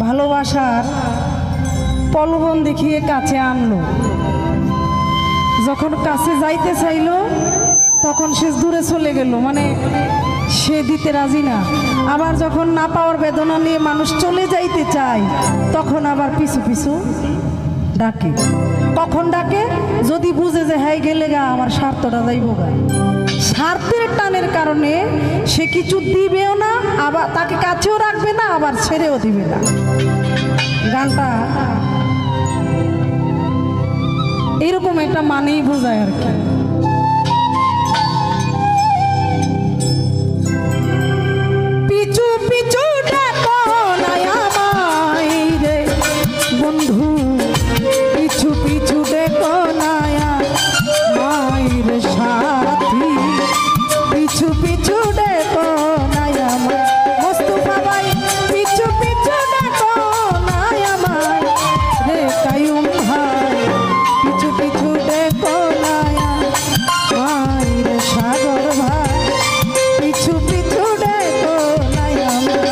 ভালোবাসার প্রলোভন দেখিয়ে কাছে আনলো। যখন কাছে যাইতে চাইলো তখন সে দূরে চলে গেল, মানে সে দিতে রাজি না। আবার যখন না পাওয়ার বেদনা নিয়ে মানুষ চলে যাইতে চায় তখন আবার পিছু পিছু ডাকে। কখন ডাকে? যদি বুঝে যে হ্যাঁ গেলে গা আমার স্বার্থটা যাইব গা। স্বার্থের টানের কারণে সে কিছু দিবেও না, আবার তাকে কাছেও রাখবে না, আবার ছেড়েও দিবে না। গানটা এরকম একটা মানেই বোঝায় আর কি। পিছু পিছু ডাকো না আমায় রে বন্ধু, পিছু পিছু দেখো না আমায় রে সাথী, পিছু পিছু দেখো না আমায় মোস্তফা ভাই, পিছু পিছু দেখো না আমায় রে কায়ুম ভাই, পিছু পিছু দেখো না আমায় রে সাগর ভাই, পিছু পিছু দেখো না আমায়।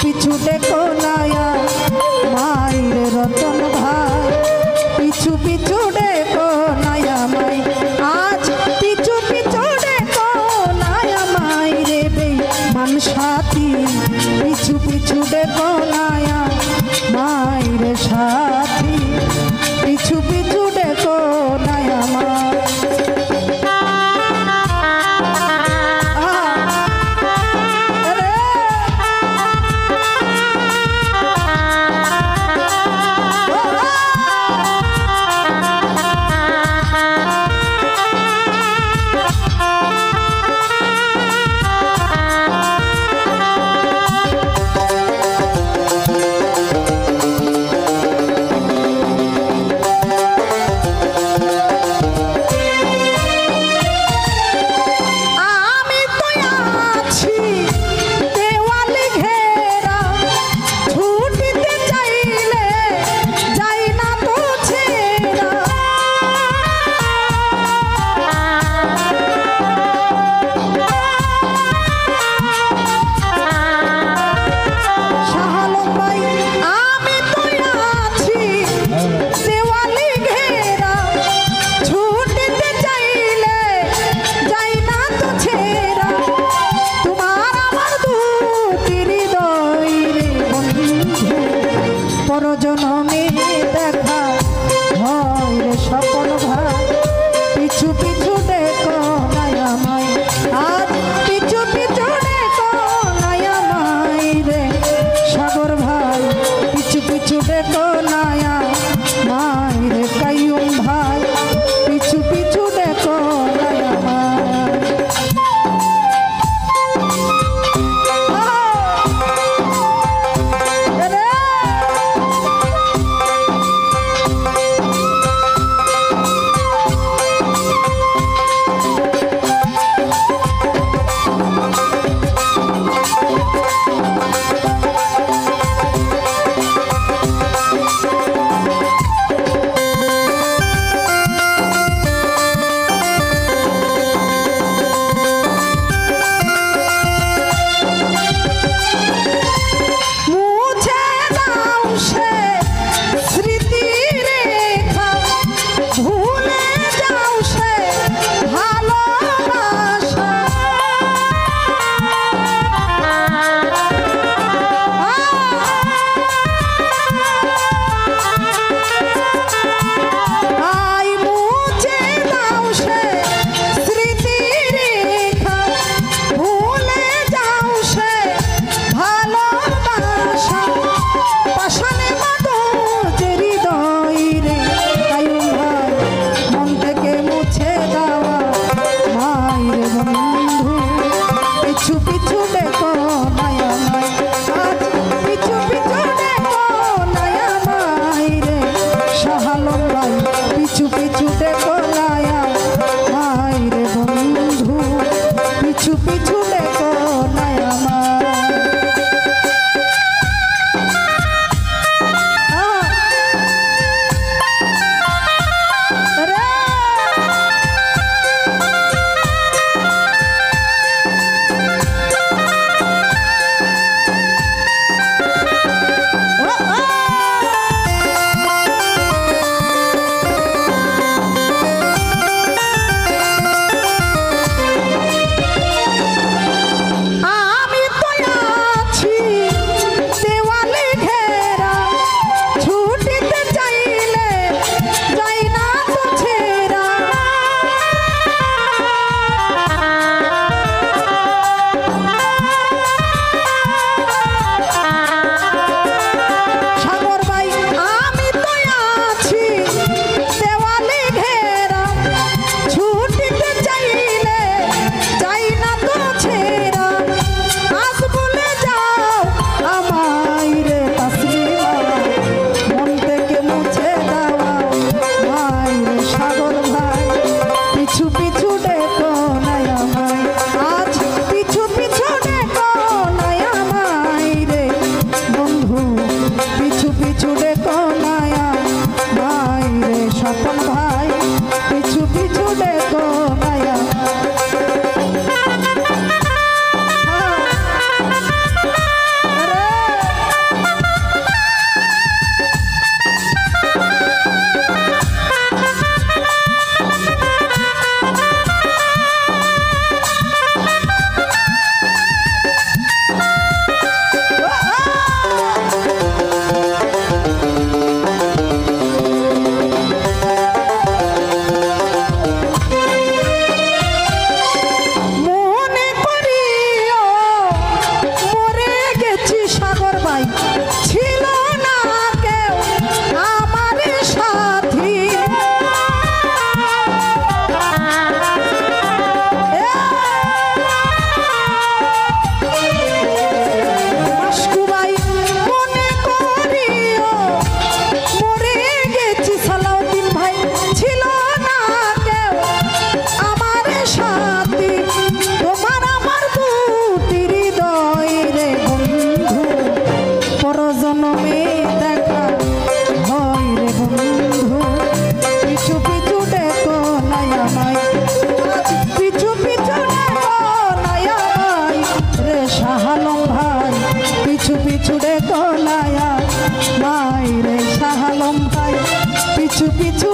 পিছু দেখো না মায়ের রতন ভাই, পিছু পিছু দেখো না আমায়, আজ পিছু পিছু দেখো না আমায় রে বেঈমান সাথী, পিছু পিছু দেখো না মায়ের সাথী, পিছু পিছু দেখো না আমায়। পরজনমে দেখা হয় রে স্বপন ভাই, পিছু পিছু দেখো না আমায়, আর পিছু পিছু দেখো না আমায় রে সাগর ভাই, পিছু পিছু দেখো না আমায় রে কাইয়ুম ভাই, পিছু পিছু দেখো না আমায়। পিছু দেখো নায়া মাইরে বন্ধু পিছু পিছু দেখো নায়া পিছু দেখো নায়া মাইরে শাহালম ভাই পিছু পিছু